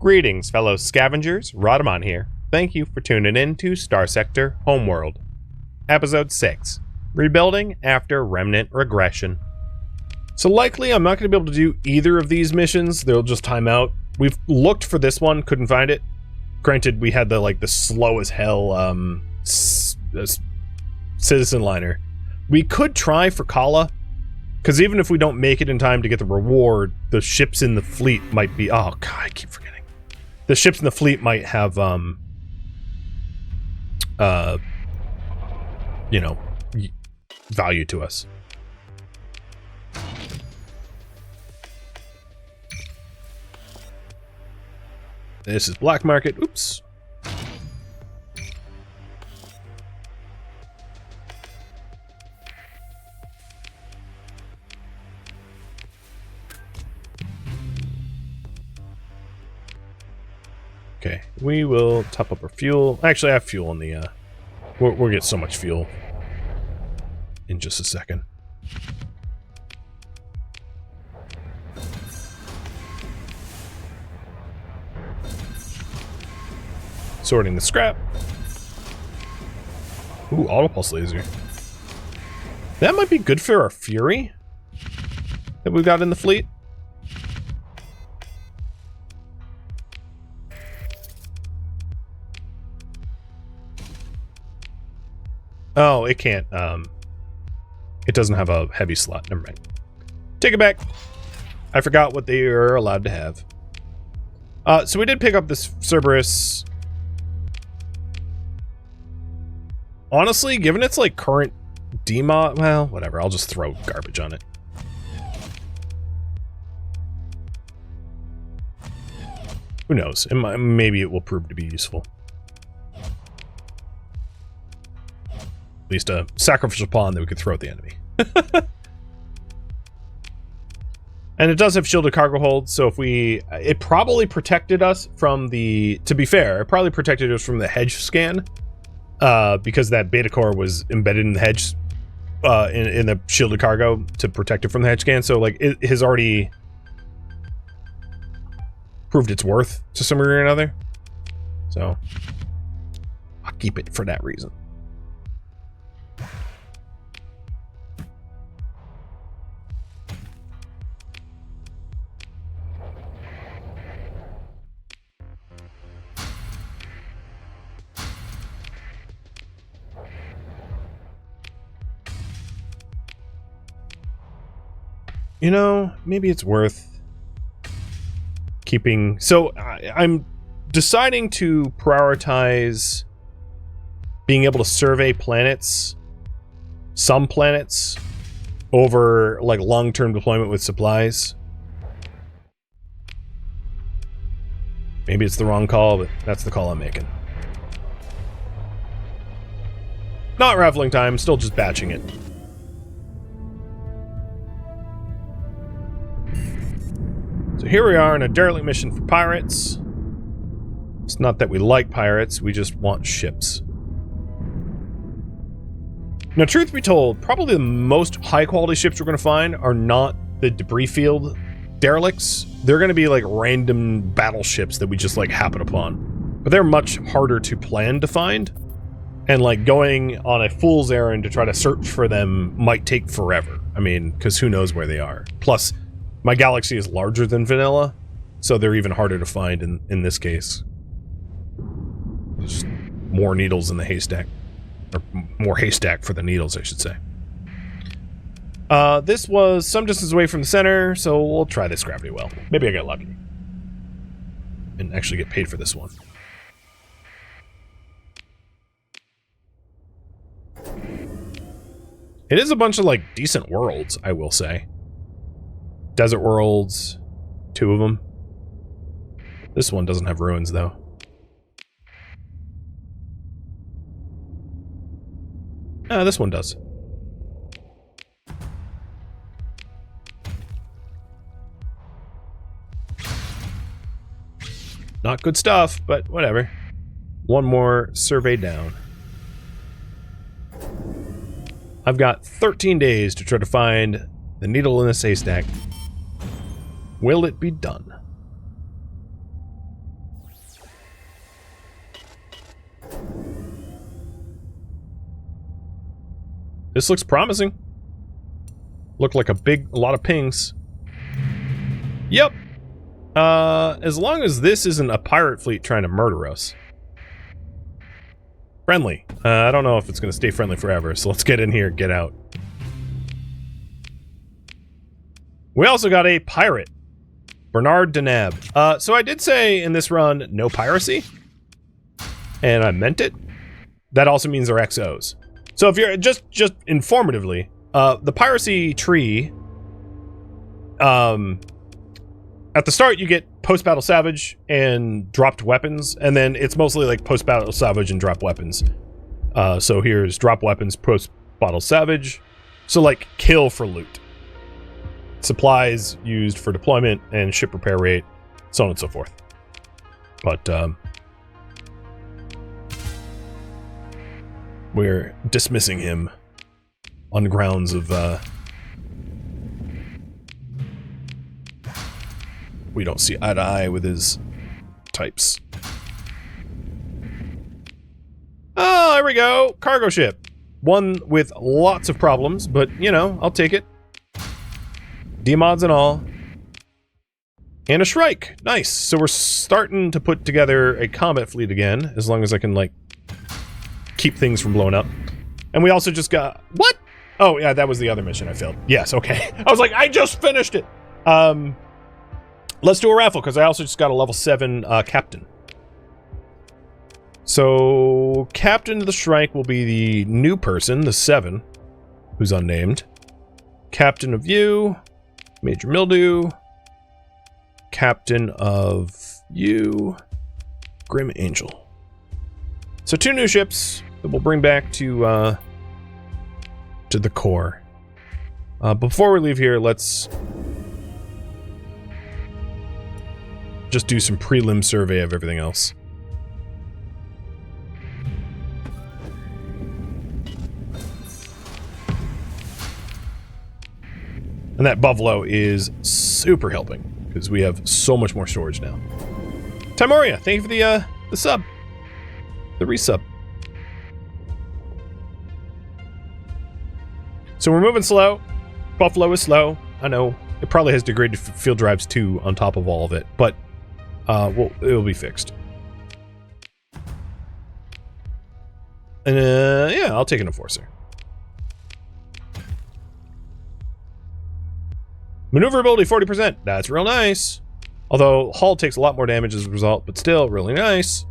Greetings, fellow scavengers. Rodamon here. Thank you for tuning in to Starsector Homeworld. Episode 6. Rebuilding after Remnant Regression. So likely I'm not going to be able to do either of these missions. They'll just time out. We've looked for this one, couldn't find it. Granted, we had the slow as hell citizen liner. We could try for Kala, because even if we don't make it in time to get the reward, the ships in the fleet might be... Oh, God, I keep forgetting. The ships in the fleet might have, value to us. This is black market. Oops. Okay, we will top up our fuel. Actually, I have fuel in the, we'll get so much fuel in just a second. Sorting the scrap. Ooh, auto pulse laser. That might be good for our Fury that we've got in the fleet. Oh, it can't, it doesn't have a heavy slot. Never mind. Take it back. I forgot what they are allowed to have. So we did pick up this Cerberus. Honestly, given its, current demod... Well, whatever. I'll just throw garbage on it. Who knows? Maybe it will prove to be useful. At least a sacrificial pawn that we could throw at the enemy. And it does have shielded cargo hold, so if we... It probably protected us from the... To be fair, it probably protected us from the hedge scan. Because that beta core was embedded in the hedge... in the shielded cargo to protect it from the hedge scan. So, it has already... proved its worth to some degree or another. So... I'll keep it for that reason. You know, maybe it's worth keeping... So, I'm deciding to prioritize being able to survey planets, some planets, over, long-term deployment with supplies. Maybe it's the wrong call, but that's the call I'm making. Not raveling time, still just batching it. So here we are in a derelict mission for pirates. It's not that we like pirates, we just want ships. Now, truth be told, probably the most high-quality ships we're going to find are not the debris field derelicts. They're going to be random battleships that we just happen upon. But they're much harder to plan to find. And going on a fool's errand to try to search for them might take forever. I mean, because who knows where they are. Plus, my galaxy is larger than vanilla, so they're even harder to find in this case. There's more needles in the haystack. Or more haystack for the needles, I should say. This was some distance away from the center, so we'll try this gravity well. Maybe I get lucky. And actually get paid for this one. It is a bunch of, decent worlds, I will say. Desert worlds, 2 of them. This one doesn't have ruins, though. This one does. Not good stuff, but whatever. One more survey down. I've got 13 days to try to find the needle in this haystack. Will it be done? This looks promising. Look like a lot of pings. Yep. As long as this isn't a pirate fleet trying to murder us. Friendly. I don't know if it's going to stay friendly forever, so let's get in here, get out. We also got a pirate. Bernard Denab. So I did say in this run, no piracy. And I meant it. That also means they're XOs. So if you're just informatively, the piracy tree, at the start you get post-battle salvage and dropped weapons, and then it's mostly like post-battle salvage and drop weapons. So here's drop weapons, post-battle salvage. So like kill for loot. Supplies used for deployment and ship repair rate, so on and so forth. But we're dismissing him on grounds of we don't see eye to eye with his types. Oh, there we go. Cargo ship. One with lots of problems, but you know, I'll take it. D-mods and all. And a Shrike. Nice. So we're starting to put together a combat fleet again, as long as I can, like, keep things from blowing up. And we also just got... What? Oh, yeah, that was the other mission I failed. Yes, okay. I was like, I just finished it! Let's do a raffle, because I also just got a level 7 captain. So, captain of the Shrike will be the new person, the 7, who's unnamed. Captain of you... Major Mildew, Captain of you, Grim Angel. So 2 new ships that we'll bring back to the core. Before we leave here, let's just do some prelim survey of everything else. And that Buffalo is super helping, because we have so much more storage now. Timoria, thank you for the sub. The resub. So we're moving slow. Buffalo is slow. I know. It probably has degraded field drives too on top of all of it, but well, it'll be fixed. And yeah, I'll take an enforcer. Maneuverability 40%. That's real nice. Although hull takes a lot more damage as a result, but still really nice.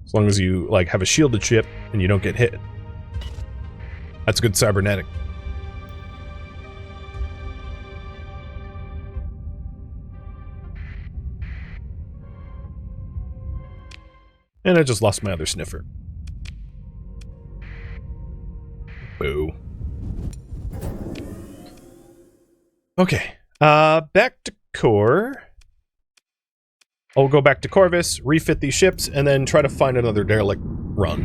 As long as you like have a shielded ship and you don't get hit. That's good cybernetic. And I just lost my other sniffer. Boo. Okay, back to core. I'll go back to Corvus, refit these ships, and then try to find another derelict run.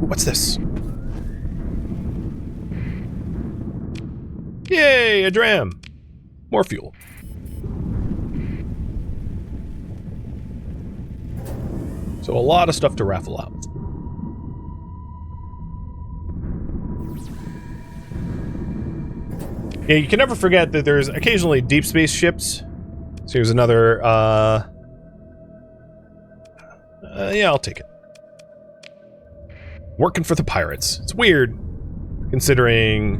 Ooh, what's this? Yay, a dram! More fuel. So a lot of stuff to raffle out. Yeah, you can never forget that there's occasionally deep space ships. So here's another, yeah, I'll take it. Working for the pirates. It's weird, considering...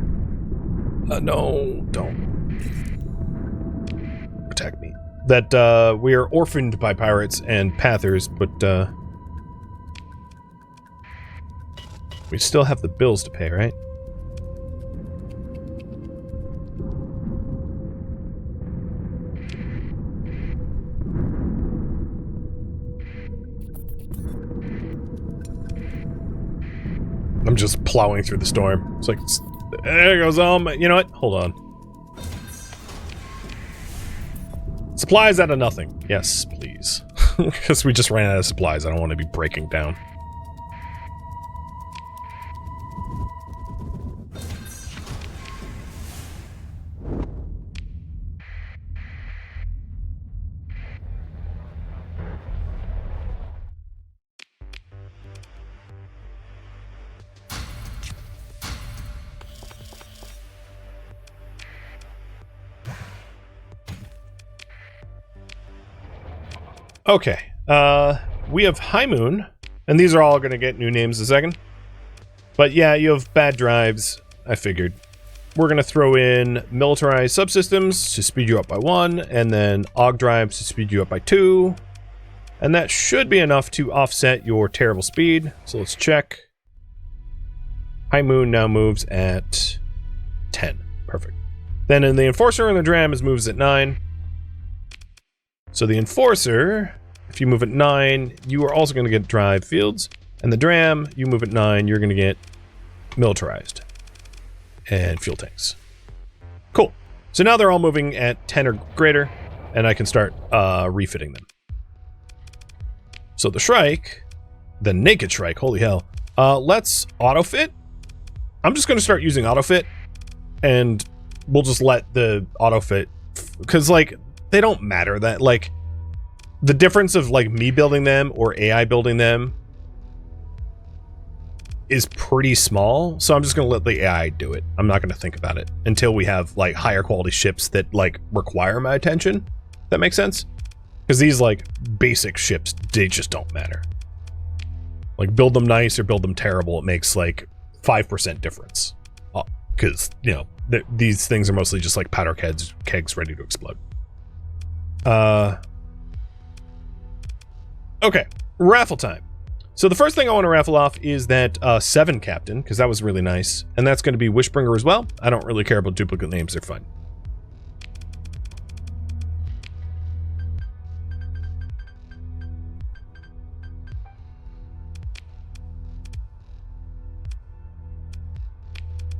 no, don't. Attack me. That, we are orphaned by pirates and pathers, but, we still have the bills to pay, right? I'm just plowing through the storm. It's like, there goes all my... You know what? Hold on. Supplies out of nothing. Yes, please. Because we just ran out of supplies. I don't want to be breaking down. Okay, we have High Moon, and these are all going to get new names in a second. But yeah, you have bad drives, I figured. We're going to throw in militarized subsystems to speed you up by 1, and then AUG drives to speed you up by 2. And that should be enough to offset your terrible speed. So let's check. High Moon now moves at 10. Perfect. Then in the Enforcer and the Dram moves at 9. So the Enforcer, if you move at 9, you are also going to get drive fields. And the Dram, you move at 9, you're going to get militarized and fuel tanks. Cool. So now they're all moving at 10 or greater, and I can start refitting them. So the Shrike, the Naked Shrike, holy hell. Let's auto-fit. I'm just going to start using auto-fit, and we'll just let the auto-fit, because, like, they don't matter. That, like, the difference of, like, me building them or AI building them is pretty small, so I'm just going to let the AI do it. I'm not going to think about it until we have, like, higher quality ships that, like, require my attention. That makes sense? Because these, like, basic ships, they just don't matter. Like, build them nice or build them terrible, it makes, like, 5% difference. Because, you know, these things are mostly just, like, powder kegs ready to explode. Okay, raffle time. So the first thing I want to raffle off is that 7 captain, because that was really nice. And that's going to be Wishbringer as well. I don't really care about duplicate names, they're fun.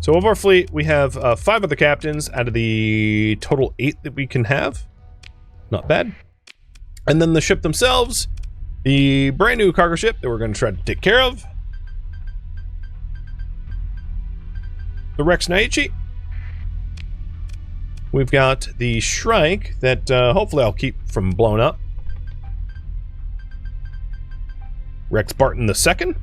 So of our fleet, we have 5 of the captains out of the total 8 that we can have. Not bad. And then the ship themselves, the brand new cargo ship that we're going to try to take care of. The Rex Naichi. We've got the Shrike that hopefully I'll keep from blowing up. Rex Barton II.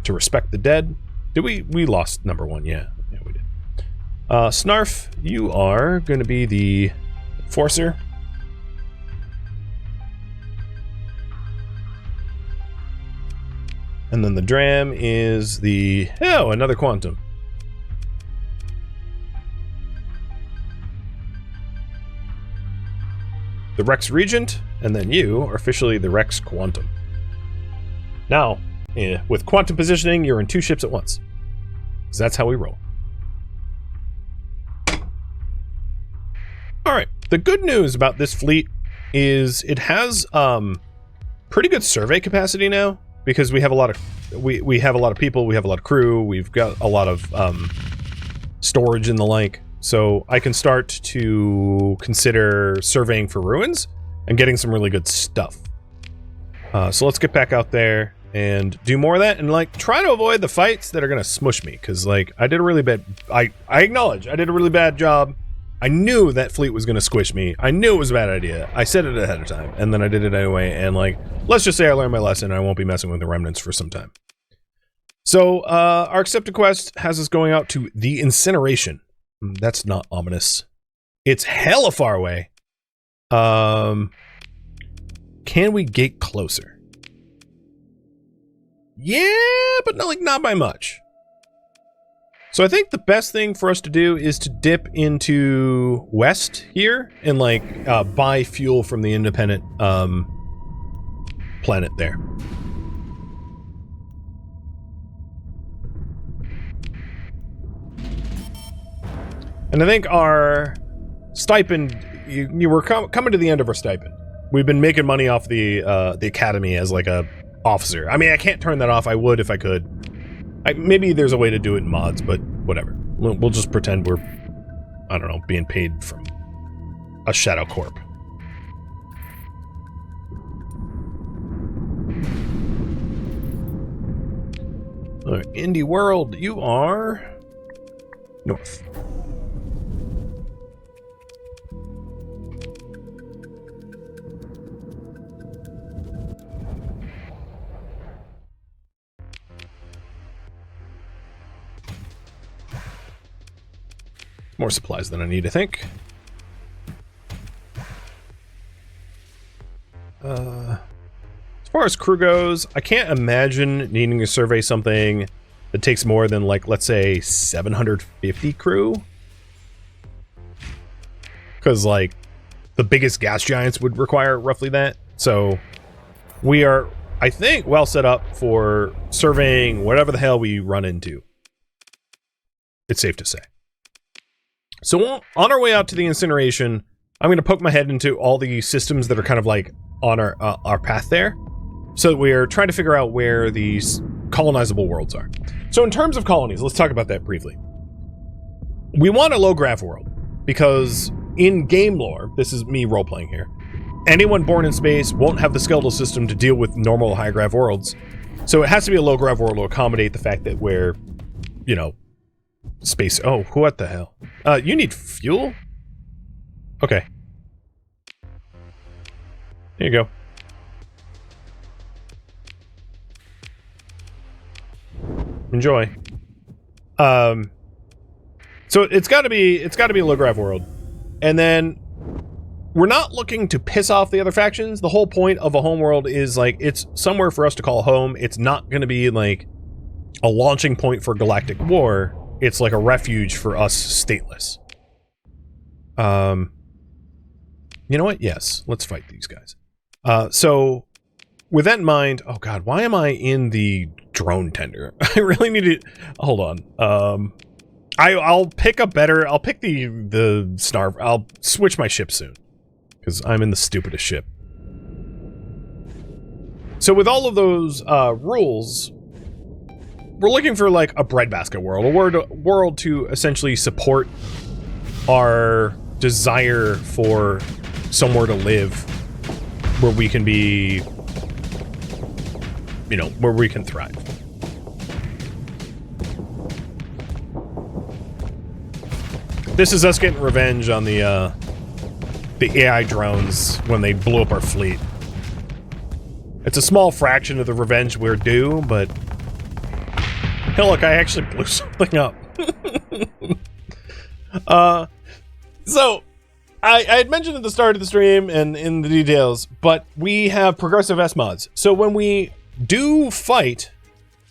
To respect the dead. Did we lost number 1? Yeah, we did. Snarf, you are going to be the Enforcer. And then the Dram is the... Oh, another Quantum. The Rex Regent, and then you are officially the Rex Quantum. Now, with Quantum positioning, you're in 2 ships at once. Because that's how we roll. Alright, the good news about this fleet is it has pretty good survey capacity now. Because we have a lot of we have a lot of people, we have a lot of crew, we've got a lot of storage and the like. So I can start to consider surveying for ruins and getting some really good stuff. So let's get back out there and do more of that and like try to avoid the fights that are gonna smush me, because like I did a really bad I acknowledge I did a really bad job. I knew that fleet was gonna squish me. I knew it was a bad idea. I said it ahead of time, and then I did it anyway, and like, let's just say I learned my lesson and I won't be messing with the remnants for some time. So, our accepted quest has us going out to the incineration. That's not ominous. It's hella far away. Can we get closer? Yeah, but not by much. So I think the best thing for us to do is to dip into west here and like buy fuel from the independent planet there. And I think our stipend, you were coming to the end of our stipend. We've been making money off the academy as like a officer. I mean, I can't turn that off. I would if I could. Maybe there's a way to do it in mods, but whatever. We'll just pretend we're, I don't know, being paid from a Shadow Corp. Alright, Indie World, you are north. More supplies than I need, I think. As far as crew goes, I can't imagine needing to survey something that takes more than, like, let's say 750 crew. Because, like, the biggest gas giants would require roughly that. So we are, I think, well set up for surveying whatever the hell we run into. It's safe to say. So on our way out to the incineration, I'm going to poke my head into all the systems that are kind of like on our path there. So we are trying to figure out where these colonizable worlds are. So in terms of colonies, let's talk about that briefly. We want a low grav world because in game lore, this is me role-playing here, anyone born in space won't have the skeletal system to deal with normal high grav worlds. So it has to be a low grav world to accommodate the fact that we're, you know, space. Oh, what the hell? You need fuel? Okay. Here you go. Enjoy. So it's got to be a low grav world. And then we're not looking to piss off the other factions. The whole point of a home world is like it's somewhere for us to call home. It's not going to be like a launching point for galactic war. It's like a refuge for us stateless. You know what? Yes, let's fight these guys. So with that in mind, oh god, why am I in the drone tender? I really need to hold on. I'll pick the Star. I'll switch my ship soon because I'm in the stupidest ship. So with all of those rules, we're looking for like a breadbasket world, a world to essentially support our desire for somewhere to live where we can be, you know, where we can thrive. This is us getting revenge on the AI drones when they blew up our fleet. It's a small fraction of the revenge we're due, but hey, look, I actually blew something up. So I had mentioned at the start of the stream and in the details, but we have progressive S-mods. So when we do fight,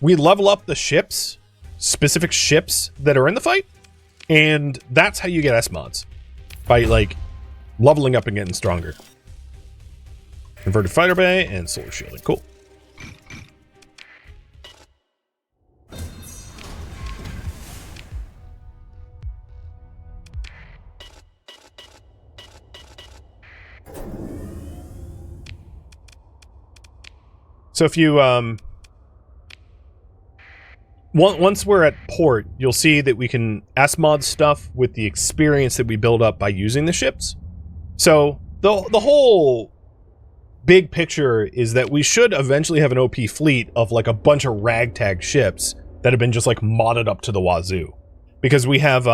we level up the ships, specific ships that are in the fight, and that's how you get S-mods. By, like, leveling up and getting stronger. Converted fighter bay and solar shielding. Cool. So if you, once we're at port, you'll see that we can S-mod stuff with the experience that we build up by using the ships. So the whole big picture is that we should eventually have an OP fleet of like a bunch of ragtag ships that have been just like modded up to the wazoo. Because we have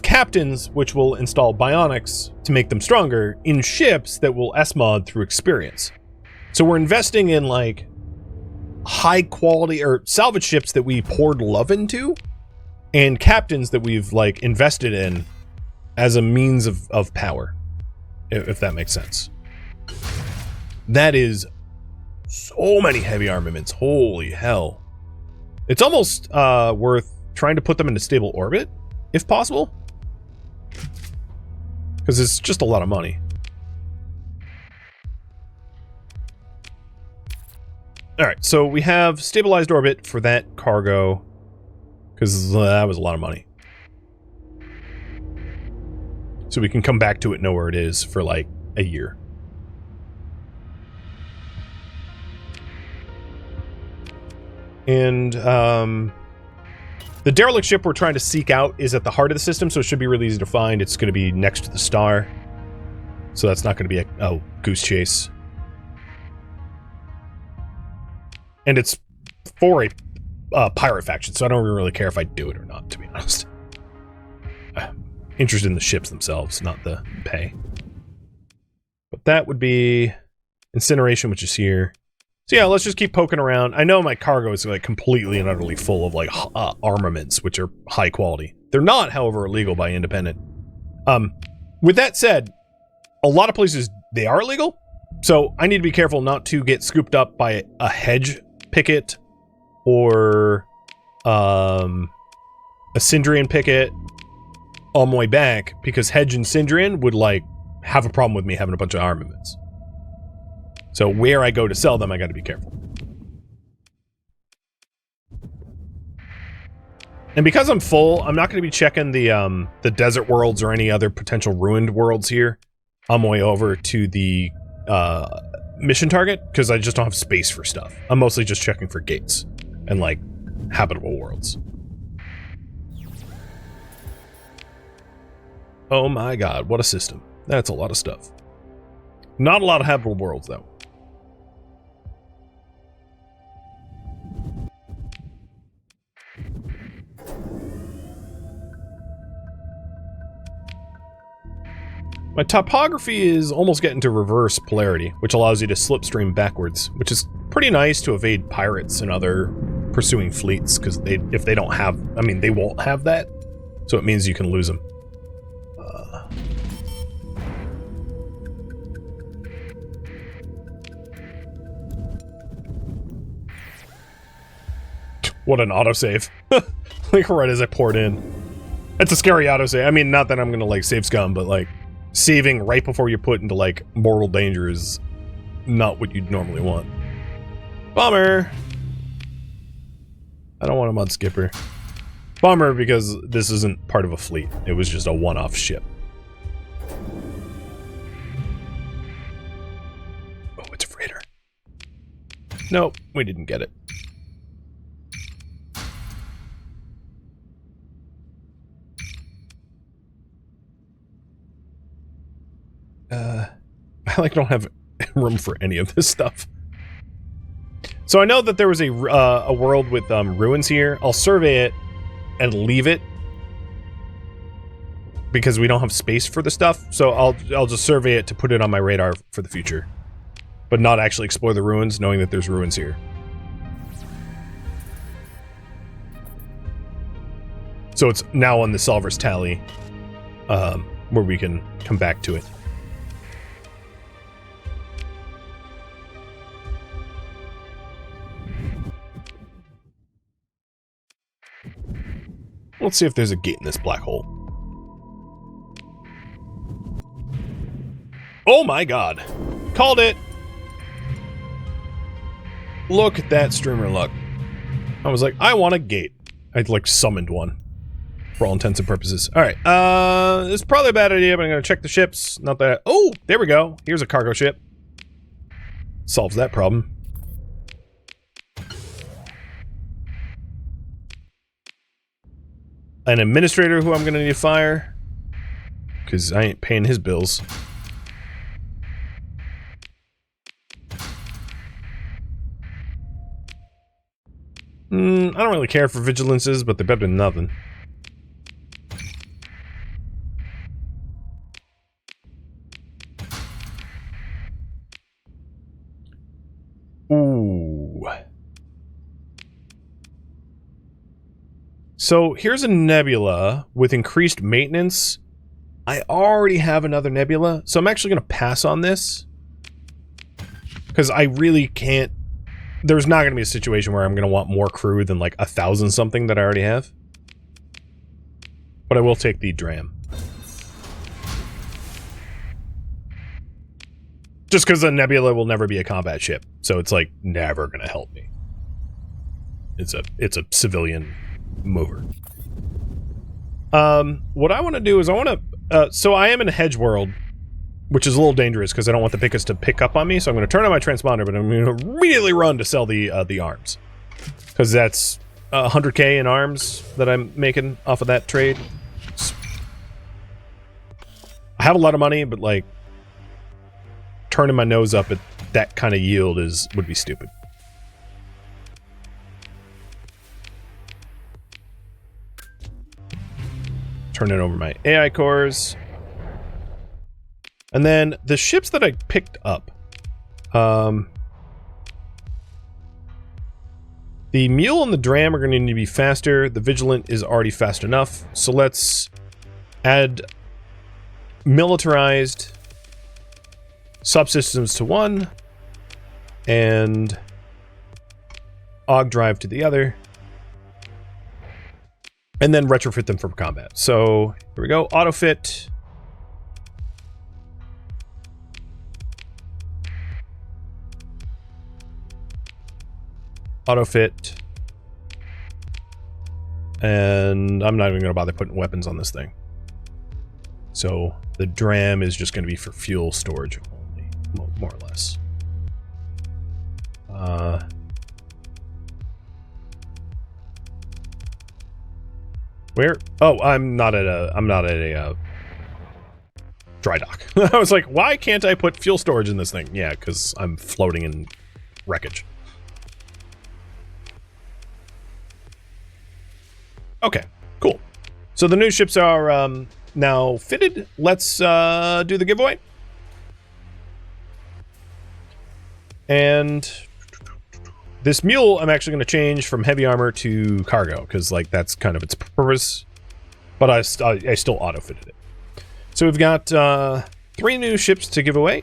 captains which will install bionics to make them stronger in ships that will S-mod through experience. So we're investing in like high quality or salvage ships that we poured love into and captains that we've like invested in as a means of power, if that makes sense. That is so many heavy armaments. Holy hell. It's almost worth trying to put them into stable orbit if possible, because it's just a lot of money. Alright, so we have stabilized orbit for that cargo, because that was a lot of money. So we can come back to it, know where it is for like a year. And the derelict ship we're trying to seek out is at the heart of the system, so it should be really easy to find. It's going to be next to the star, so that's not going to be a goose chase. And it's for a pirate faction, so I don't really care if I do it or not, to be honest. I'm interested in the ships themselves, not the pay. But that would be incineration, which is here. So yeah, let's just keep poking around. I know my cargo is like completely and utterly full of like armaments, which are high quality. They're not, however, illegal by independent. With that said, a lot of places they are illegal. So I need to be careful not to get scooped up by a hedge picket or a Syndrian picket on my way back, because hedge and Syndrian would like have a problem with me having a bunch of armaments. So where I go to sell them, I got to be careful. And because I'm full, I'm not going to be checking the desert worlds or any other potential ruined worlds here on my way over to the mission target, because I just don't have space for stuff. I'm mostly just checking for gates and like habitable worlds. Oh my god, what a system. That's a lot of stuff. Not a lot of habitable worlds though. My topography is almost getting to reverse polarity, which allows you to slipstream backwards, which is pretty nice to evade pirates and other pursuing fleets, because if they don't have, I mean, they won't have that, so it means you can lose them. What an autosave. Like right as I poured in. It's a scary autosave. I mean, not that I'm gonna like save scum, but like saving right before you're put into like mortal danger is not what you'd normally want. Bummer. I don't want a mud skipper. Bummer because this isn't part of a fleet. It was just a one-off ship. Oh, it's a freighter. Nope, we didn't get it. I like don't have room for any of this stuff. So I know that there was a world with ruins here. I'll survey it and leave it because we don't have space for the stuff. So I'll just survey it to put it on my radar for the future, but not actually explore the ruins, knowing that there's ruins here. So it's now on the Solver's tally, where we can come back to it. Let's see if there's a gate in this black hole. Oh my god. Called it! Look at that streamer luck. I was like, I want a gate. I like summoned one. For all intents and purposes. Alright, this is probably a bad idea, but I'm gonna check the ships. Not that... Oh! There we go. Here's a cargo ship. Solves that problem. An administrator who I'm gonna need to fire, because I ain't paying his bills. I don't really care for vigilances, but they're better than nothing. Ooh. So here's a nebula with increased maintenance. I already have another nebula, so I'm actually going to pass on this. Because I really can't... There's not going to be a situation where I'm going to want more crew than like 1,000 something that I already have. But I will take the Dram. Just because a nebula will never be a combat ship. So it's like never going to help me. It's a civilian mover. What I want to do is I want to... so I am in a hedge world, which is a little dangerous because I don't want the pickets to pick up on me, so I'm going to turn on my transponder, but I'm going to immediately run to sell the arms. Because that's 100k in arms that I'm making off of that trade. I have a lot of money, but like turning my nose up at that kind of yield would be stupid. Turning over my AI cores. And then the ships that I picked up. The Mule and the Dram are going to need to be faster. The Vigilant is already fast enough. So let's add militarized subsystems to one, and AUG drive to the other, and then retrofit them for combat. So here we go, autofit. Autofit. And I'm not even going to bother putting weapons on this thing. So the dram is just going to be for fuel storage only, more or less. Where? Oh, I'm not at a dry dock. I was like, why can't I put fuel storage in this thing? Yeah, because I'm floating in wreckage. Okay, cool. So the new ships are now fitted. Let's do the giveaway. And this mule, I'm actually going to change from heavy armor to cargo, because like that's kind of its purpose. But I still auto-fitted it. So we've got 3 new ships to give away.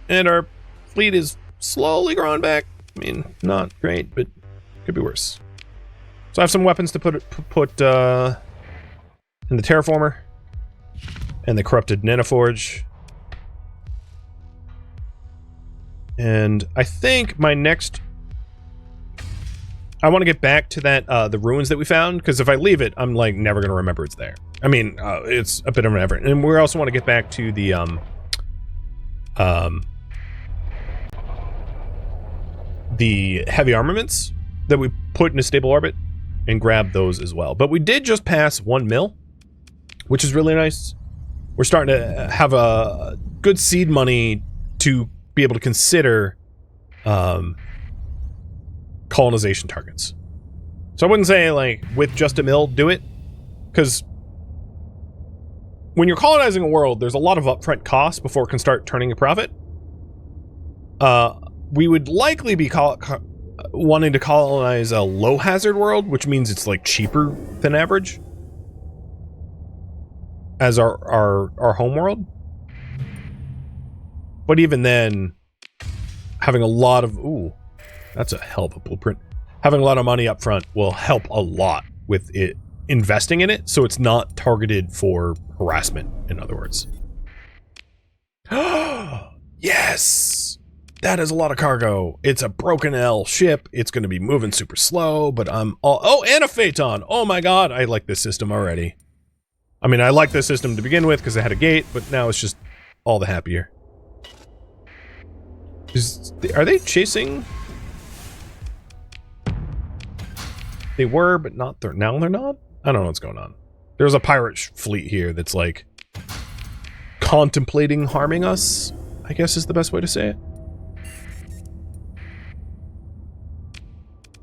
And our fleet is slowly growing back. I mean, not great, but could be worse. So I have some weapons to put in the terraformer and the corrupted nanoforge. And I think my next... I want to get back to that, the ruins that we found, because if I leave it, I'm like never going to remember it's there. I mean, it's a bit of an effort. And we also want to get back to the, the heavy armaments that we put in a stable orbit and grab those as well. But we did just pass 1 mil, which is really nice. We're starting to have a good seed money to be able to consider colonization targets. So I wouldn't say like with just a mil do it, because when you're colonizing a world, there's a lot of upfront costs before it can start turning a profit. We would likely be wanting to colonize a low hazard world, which means it's like cheaper than average as our home world. But even then, having a lot of... Ooh, that's a hell of a blueprint. Having a lot of money up front will help a lot with it investing in it, so it's not targeted for harassment, in other words. Yes! That is a lot of cargo. It's a broken L ship. It's going to be moving super slow, but I'm all... Oh, and a Phaeton! Oh my god, I like this system already. I mean, I like this system to begin with because it had a gate, but now it's just all the happier. Are they chasing? They were, but not. Now they're not? I don't know what's going on. There's a pirate fleet here that's like contemplating harming us, I guess is the best way to say it.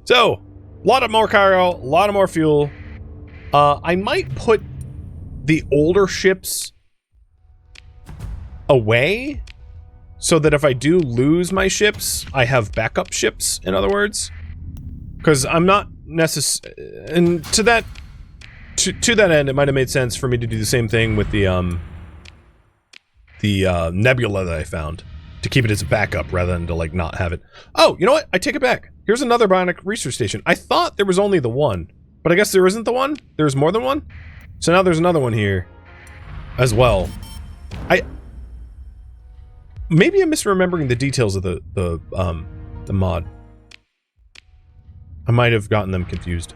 So, a lot of more cargo, a lot of more fuel. I might put the older ships away so that if I do lose my ships, I have backup ships, in other words. Because I'm not necessarily... And to that end, it might have made sense for me to do the same thing with the nebula that I found. To keep it as a backup rather than to, like, not have it. Oh, you know what? I take it back. Here's another bionic research station. I thought there was only the one. But I guess there isn't the one? There's more than one? So now there's another one here. As well. Maybe I'm misremembering the details of the mod. I might have gotten them confused.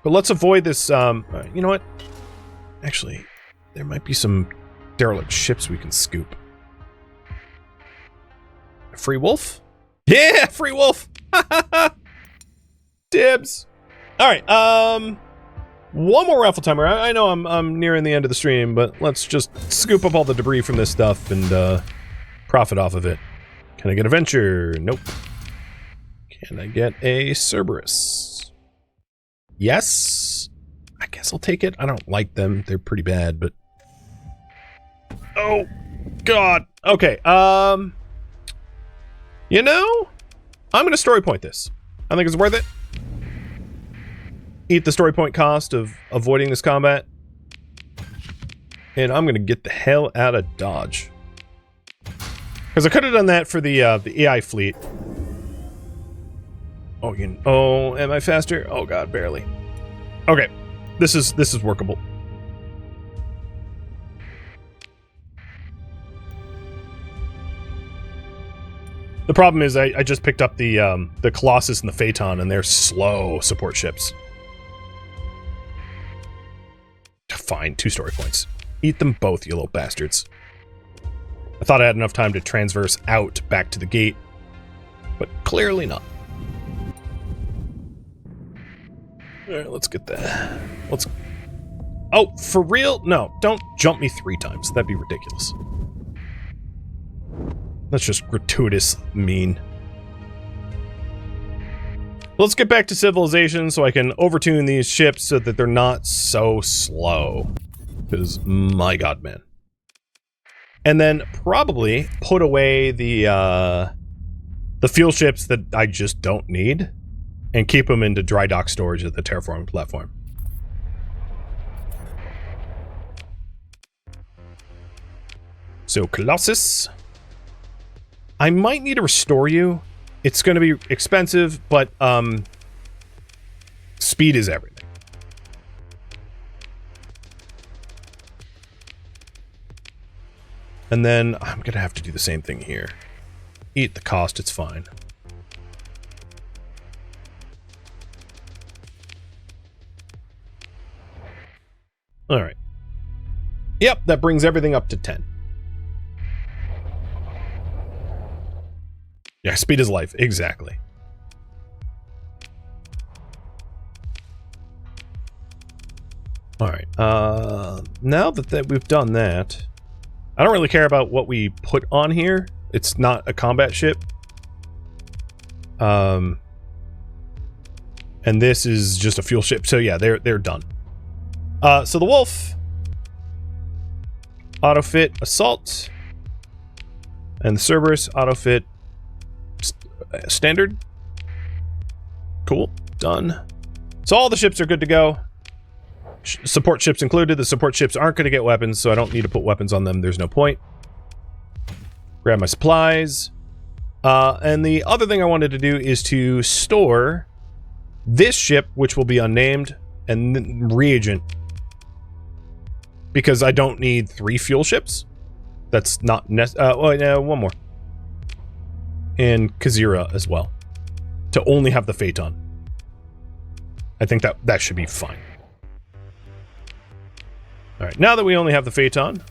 But let's avoid this, you know what? Actually, there might be some derelict ships we can scoop. A free wolf? Yeah, free wolf! Dibs! Alright, one more raffle timer. I know I'm nearing the end of the stream, but let's just scoop up all the debris from this stuff and profit off of it. Can I get a venture? Nope. Can I get a Cerberus? Yes. I guess I'll take it. I don't like them. They're pretty bad, but... Oh, God. Okay, you know, I'm gonna story point this. I think it's worth it. eat the story point cost of avoiding this combat. And I'm going to get the hell out of Dodge. Because I could have done that for the AI fleet. Oh, am I faster? Oh god, barely. Okay, this is workable. The problem is I just picked up the Colossus and the Phaeton, and they're slow support ships. Fine, 2 story points. Eat them both, you little bastards. I thought I had enough time to transverse out back to the gate, but clearly not. Alright, let's get that. Let's... Oh, for real? No, don't jump me 3 times. That'd be ridiculous. That's just gratuitous mean. Let's get back to civilization so I can overtune these ships so that they're not so slow. Because, my god, man. And then probably put away the fuel ships that I just don't need and keep them into dry dock storage at the terraforming platform. So, Colossus. I might need to restore you. It's going to be expensive, but speed is everything. And then I'm going to have to do the same thing here. Eat the cost, it's fine. Alright. Yep, that brings everything up to 10. Yeah, speed is life, exactly. Alright, now that we've done that, I don't really care about what we put on here. It's not a combat ship. And this is just a fuel ship, so yeah, they're done. So the Wolf, auto-fit Assault, and the Cerberus, auto-fit Standard. Cool, done. So all the ships are good to go. Support ships included. The support ships aren't going to get weapons, so I don't need to put weapons on them. There's no point. Grab my supplies. And the other thing I wanted to do is to store this ship, which will be unnamed, and reagent. Because I don't need 3 fuel ships. That's not one more. And Kazira as well. To only have the Phaeton. I think that should be fine. Alright, now that we only have the Phaeton,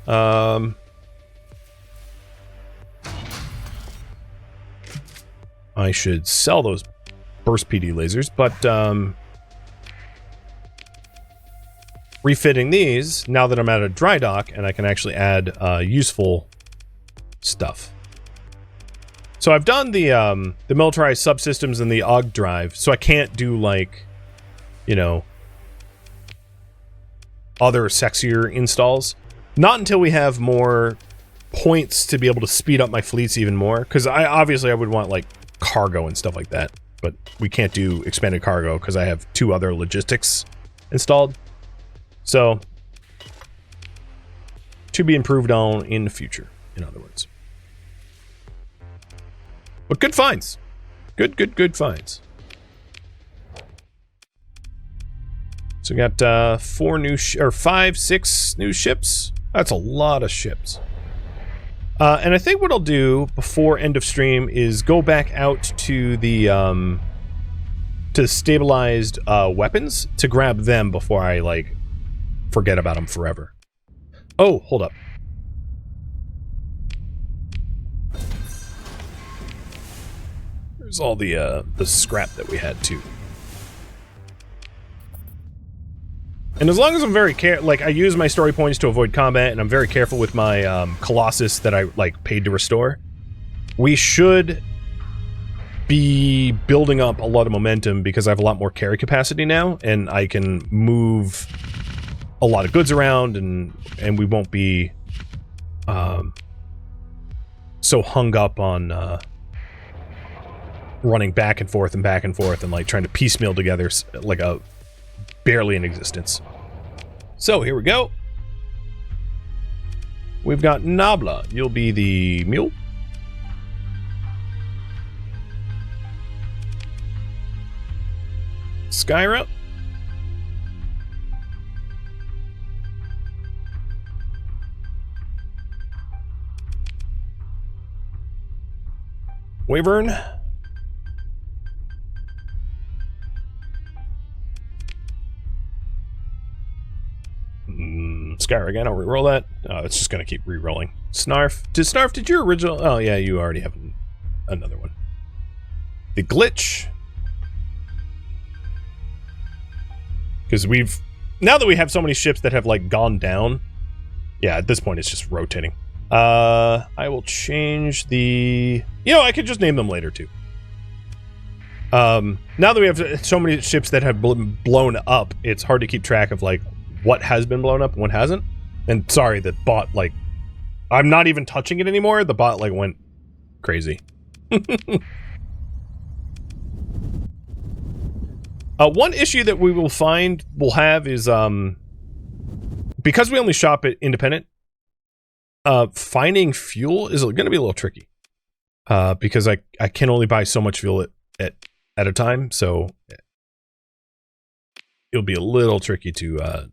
I should sell those burst PD lasers, but refitting these, now that I'm at a dry dock, and I can actually add useful stuff. So I've done the militarized subsystems and the AUG drive, so I can't do, like, you know, other sexier installs. Not until we have more points to be able to speed up my fleets even more, because obviously I would want, like, cargo and stuff like that, but we can't do expanded cargo because I have 2 other logistics installed. So, to be improved on in the future, in other words. But good finds. Good finds. So we got 5, 6 new ships. That's a lot of ships. And I think what I'll do before end of stream is go back out to the stabilized weapons to grab them before I, like, forget about them forever. Oh, hold up. There's all the scrap that we had too. And as long as I'm very I use my story points to avoid combat, and I'm very careful with my Colossus that I, like, paid to restore, we should be building up a lot of momentum because I have a lot more carry capacity now, and I can move a lot of goods around, and we won't be so hung up on running back and forth and like trying to piecemeal together like a barely in existence. So here we go. We've got Nabla. You'll be the mule. Skyra. Wyvern. Skyra again. I'll re-roll that. Oh, it's just going to keep re-rolling. Snarf. Did your original... Oh, yeah, you already have another one. The glitch. Because we've... Now that we have so many ships that have, like, gone down... Yeah, at this point, it's just rotating. I will change the... You know, I could just name them later, too. Now that we have so many ships that have blown up, it's hard to keep track of, like, what has been blown up and what hasn't. And sorry, the bot, like... I'm not even touching it anymore. The bot, like, went crazy. One issue that we'll have is, because we only shop at independent, finding fuel is going to be a little tricky. Because I can only buy so much fuel at a time, so it'll be a little tricky to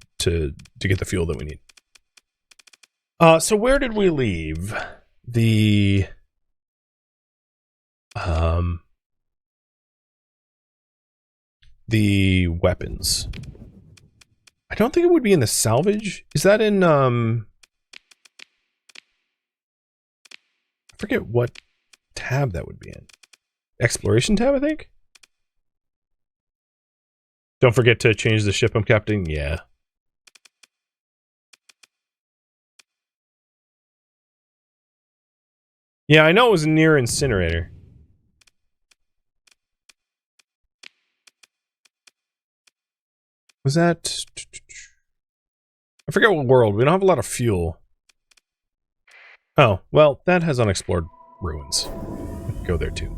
get the fuel that we need. So where did we leave the weapons? I don't think it would be in the salvage. Is that in I forget what tab that would be in. Exploration tab, I think? Don't forget to change the ship I'm captaining. Yeah. Yeah, I know it was near Incinerator. Was that... I forget what world. We don't have a lot of fuel. Oh, well, that has unexplored ruins. We can go there too.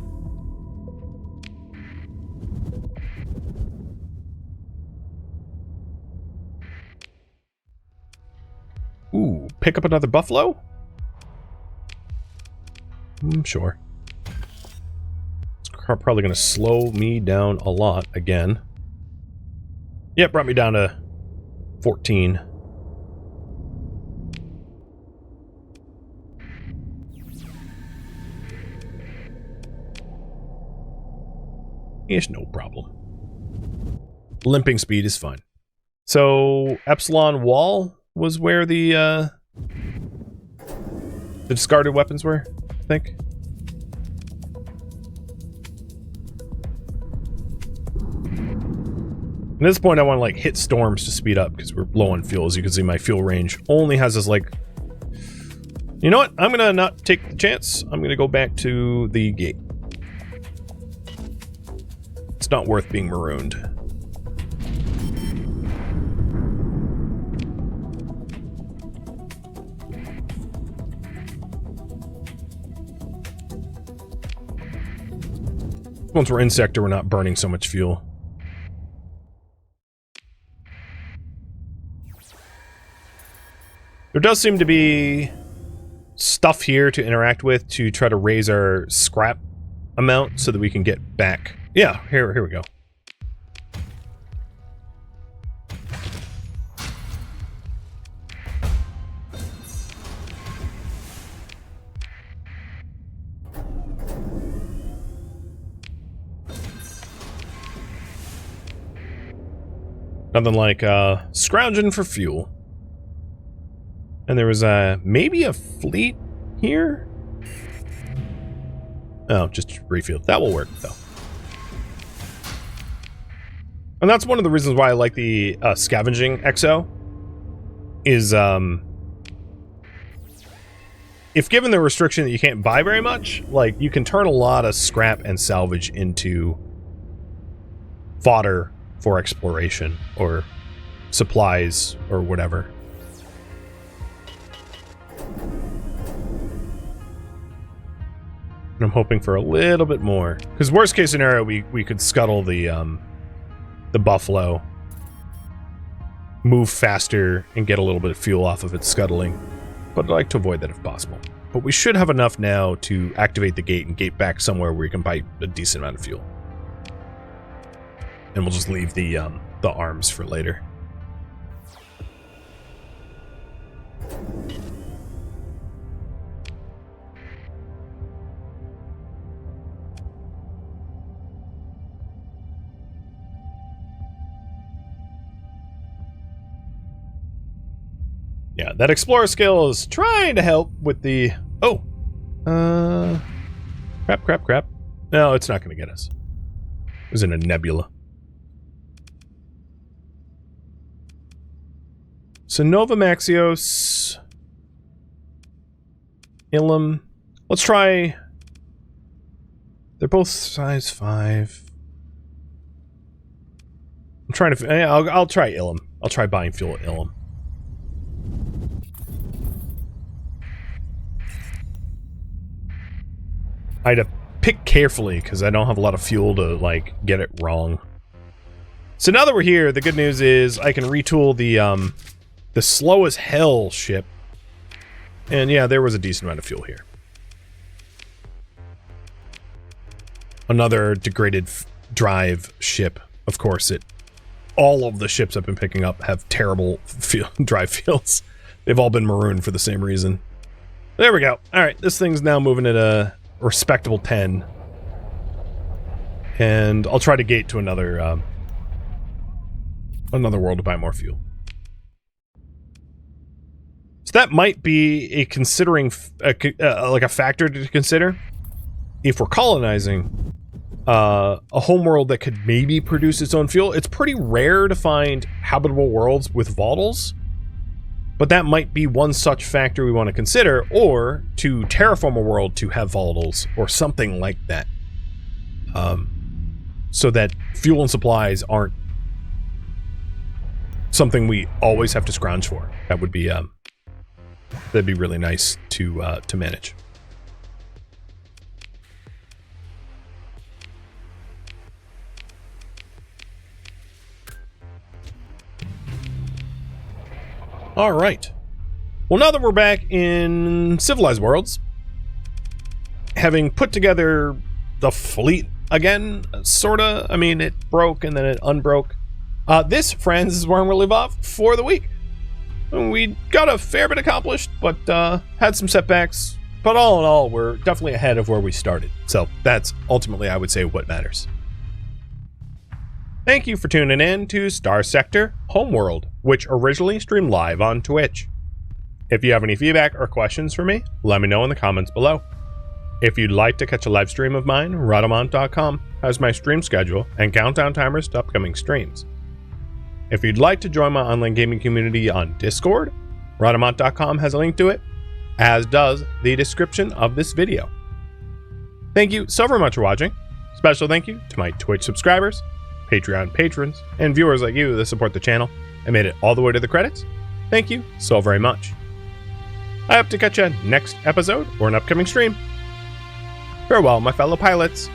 Ooh, pick up another buffalo? Sure. It's probably going to slow me down a lot again. Yep, brought me down to 14. It's no problem. Limping speed is fine. So, Epsilon Wall was where the discarded weapons were, I think. At this point, I want to, like, hit storms to speed up, because we're low on fuel. As you can see, my fuel range only has this, like... You know what? I'm gonna not take the chance. I'm gonna go back to the gate. It's not worth being marooned. Once we're in sector, we're not burning so much fuel. There does seem to be stuff here to interact with to try to raise our scrap amount so that we can get back. Yeah, here we go. Nothing like scrounging for fuel. And there was maybe a fleet here? Oh, just refuel. That will work, though. And that's one of the reasons why I like the scavenging XO. Is, if given the restriction that you can't buy very much, like, you can turn a lot of scrap and salvage into fodder for exploration, or supplies, or whatever. I'm hoping for a little bit more, because worst case scenario, we could scuttle the buffalo move faster and get a little bit of fuel off of its scuttling. But I'd like to avoid that if possible. But we should have enough now to activate the gate and gate back somewhere where we can buy a decent amount of fuel. And we'll just leave the arms for later. Yeah, that explorer skill is trying to help with the... Oh! Crap. No, it's not going to get us. It was in a nebula. So Nova Maxios... Ilum... Let's try... They're both size 5. I'm trying to... I'll try Ilum. I'll try buying fuel at Ilum. I had to pick carefully because I don't have a lot of fuel to, like, get it wrong. So now that we're here, the good news is I can retool the slow as hell ship. And yeah, there was a decent amount of fuel here. Another degraded drive ship. Of course, all of the ships I've been picking up have terrible drive fields. They've all been marooned for the same reason. There we go. All right, this thing's now moving at a respectable 10. And I'll try to gate to another world to buy more fuel. So that might be a like a factor to consider if we're colonizing a homeworld that could maybe produce its own fuel. It's pretty rare to find habitable worlds with volatiles, but that might be one such factor we want to consider, or to terraform a world to have volatiles or something like that, so that fuel and supplies aren't something we always have to scrounge for. That would be that'd be really nice to manage. All right. Well, now that we're back in civilized worlds, having put together the fleet again, sorta. I mean, it broke and then it unbroke. This, friends, is where I'm going to leave off for the week. We got a fair bit accomplished, but had some setbacks. But all in all, we're definitely ahead of where we started. So that's ultimately, I would say, what matters. Thank you for tuning in to Starsector Homeworld, which originally streamed live on Twitch. If you have any feedback or questions for me, let me know in the comments below. If you'd like to catch a live stream of mine, Rhadamant.com has my stream schedule and countdown timers to upcoming streams. If you'd like to join my online gaming community on Discord, Rhadamant.com has a link to it, as does the description of this video. Thank you so very much for watching. Special thank you to my Twitch subscribers, Patreon patrons, and viewers like you that support the channel and made it all the way to the credits. Thank you so very much. I hope to catch you next episode or an upcoming stream. Farewell, my fellow pilots.